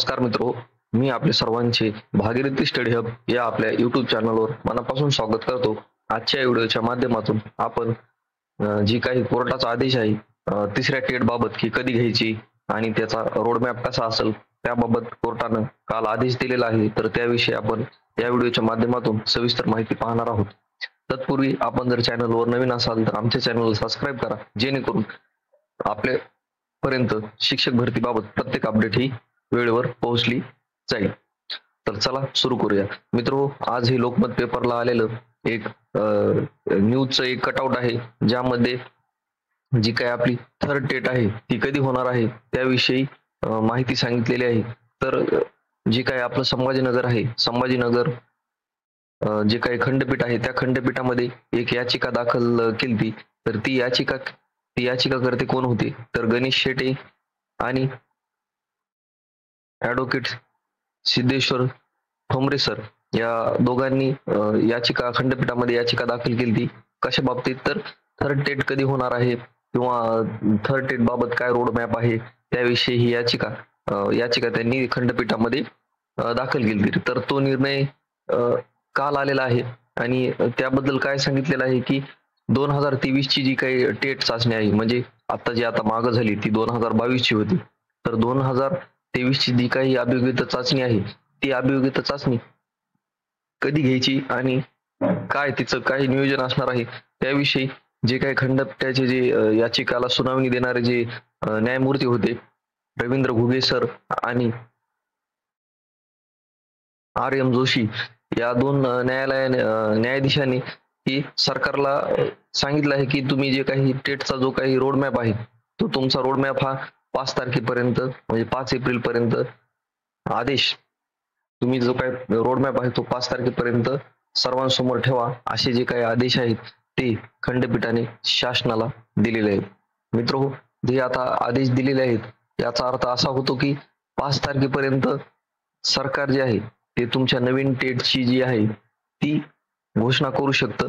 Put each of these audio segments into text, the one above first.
नमस्कार मित्रो, मी आपले सर्वांचे भागीरथी स्टडी हब या आपल्या YouTube चॅनलवर मनापासून स्वागत करतो। आजच्या व्हिडिओच्या माध्यमातून आपण जी काही कोर्टाचा आदेश आहे तिसऱ्या टेट बाबत की कधी घ्यायची आणि त्याचा रोडमॅप कसा असेल त्याबाबत कोर्टानं काल आदेश दिलेला आहे, तर त्याविषयी आपण या व्हिडिओच्या माध्यमातून सविस्तर माहिती पाहणार आहोत। तत्पूर्वी आपण जर चॅनलवर नवीन असाल तर आमच्या चॅनलला सबस्क्राईब करा, जेणेकरून आपल्यापर्यंत शिक्षक भरतीबाबत प्रत्येक अपडेट ही वेळेवर पोहोचली जाईल। तर चला सुरू करूया मित्रो। आज हे लोकमत पेपरला आलेलं एक न्यूजचं एक कटआउट आहे, ज्यामध्ये जी काही आपली थर्ड टेट आहे ती कधी होणार आहे त्याविषयी माहिती सांगितलेली आहे। तर जी काही आपलं संभाजीनगर आहे, संभाजीनगर जे काही खंडपीठ आहे त्या खंडपीठामध्ये एक याचिका दाखल केली। तर ती याचिकाकर्ते कोण होते, तर गणेश शेटे आणि ॲडव्होकेट सिद्धेश्वर ठोंबरे सर या दोघांनी खंडपीठामध्ये याचिका दाखल केली। कशा बाबतीत, तर थर्ड टेट कधी होणार आहे किंवा थर्ड टेट बाबत काय रोड मॅप आहे त्याविषयी ही याचिका त्यांनी खंडपीठामध्ये दाखल केली। तर तो निर्णय काल आलेला आहे आणि त्याबद्दल काय सांगितलेलं आहे की 2023 ची जी काही टेट चाचणी आहे, म्हणजे आता मागं झाली ती 2022 ची होती, तर 2023 ची जी काही अभियोग्यता चाचणी आहे ती अभियोग्यता चाचणी कधी घ्यायची आणि काय तिचं काय नियोजन असणार आहे त्याविषयी जे काही खंडपीठाचे जे याचिकाला सुनावणी देणारे जे न्यायमूर्ती होते रवींद्र घुगे सर आणि R.M. जोशी या दोन न्यायाधीशांनी की सरकारला सांगितलं आहे की तुम्ही जे काही टेटचा जो काही रोडमॅप आहे तो तुमचा रोडमॅप हा 5 तारखेपर्यंत म्हणजे 5 एप्रिल पर्यंत आदेश तुम्ही जो काही रोडमॅप आहे तो 5 तारखेपर्यंत सर्वांसमोर ठेवा, असे जे काही आदेश आहेत ते खंडपीठाने शासनाला दिलेले आहेत। मित्रो, जे आता आदेश दिलेले आहेत याचा अर्थ असा होतो की 5 तारखेपर्यंत सरकार जे आहे ते तुमच्या नवीन टेटची जी आहे ती घोषणा करू शकतं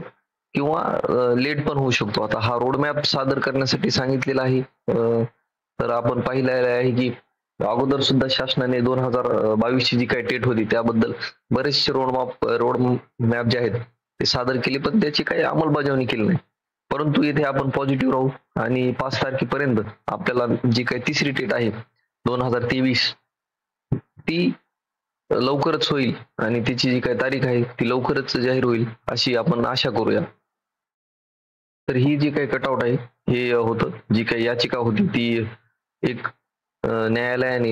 किंवा लेट पण होऊ शकतो। आता हा रोडमॅप सादर करण्यासाठी सांगितलेला आहे, तर आपण पाहिलेलं आहे की अगोदर सुद्धा शासनाने 2022 ची जी काही टेट होती त्याबद्दल बरेचसे रोडमॅप जे आहेत ते सादर केले, पण त्याची काही अंमलबजावणी केली नाही। परंतु येथे आपण पॉझिटिव्ह राहू आणि 5 तारखेपर्यंत आपल्याला जी काही तिसरी टेट आहे 2023 ती लवकरच होईल आणि तिची जी काही तारीख आहे ती लवकरच जाहीर होईल अशी आपण आशा करूया। तर ही जी काही कटआउट आहे हे होतं, जी काही याचिका होती ती एक न्यायालयाने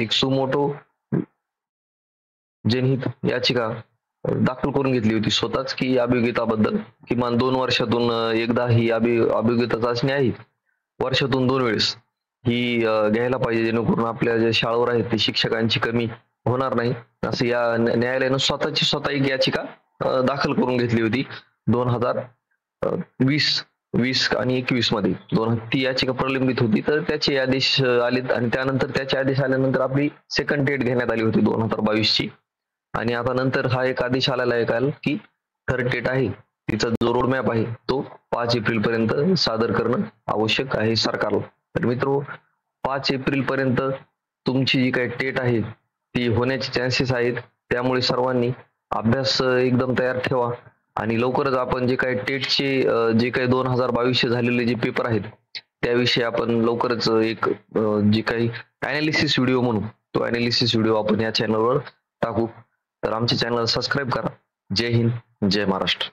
एक सुमोटो जनहित याचिका दाखल करून घेतली होती स्वतःच की अभियोग्यताबद्दल किमान 2 वर्षातून एकदा ही अभियोग्यता चाचणी आहे, वर्षातून 2 वेळेस ही घ्यायला पाहिजे, जेणेकरून आपल्या ज्या शाळावर आहेत ते शिक्षकांची कमी होणार नाही, असं या न्यायालयानं स्वतः एक याचिका दाखल करून घेतली होती 2020 आणि 21 मध्ये ती याचिका प्रलंबित होती। तर त्याचे आदेश आलेत आणि त्यानंतर त्याचे आदेश आल्यानंतर आपली सेकंड टेट घेण्यात आली होती 2022 ची, आणि आता नंतर हा एक आदेश आलेला आहे काल की थर्ड टेट आहे तिचा जो रोडमॅप आहे तो 5 एप्रिल पर्यंत सादर करणं आवश्यक आहे सरकारला। तर मित्रो, 5 एप्रिल पर्यंत तुमची जी काही टेट आहे ती होण्याचे चान्सेस आहेत, त्यामुळे सर्वांनी अभ्यास एकदम तयार ठेवा आणि लवकरच आपण जे काही टेटचे जे काही 2022 चे झालेले जे पेपर आहेत त्याविषयी आपण लवकरच एक जे काही अनालिसिस व्हिडिओ म्हणू तो अनालिसिस व्हिडिओ आपण या चॅनलवर टाकू। तर आमच्या चॅनलला सबस्क्राईब करा। जय हिंद, जय महाराष्ट्र।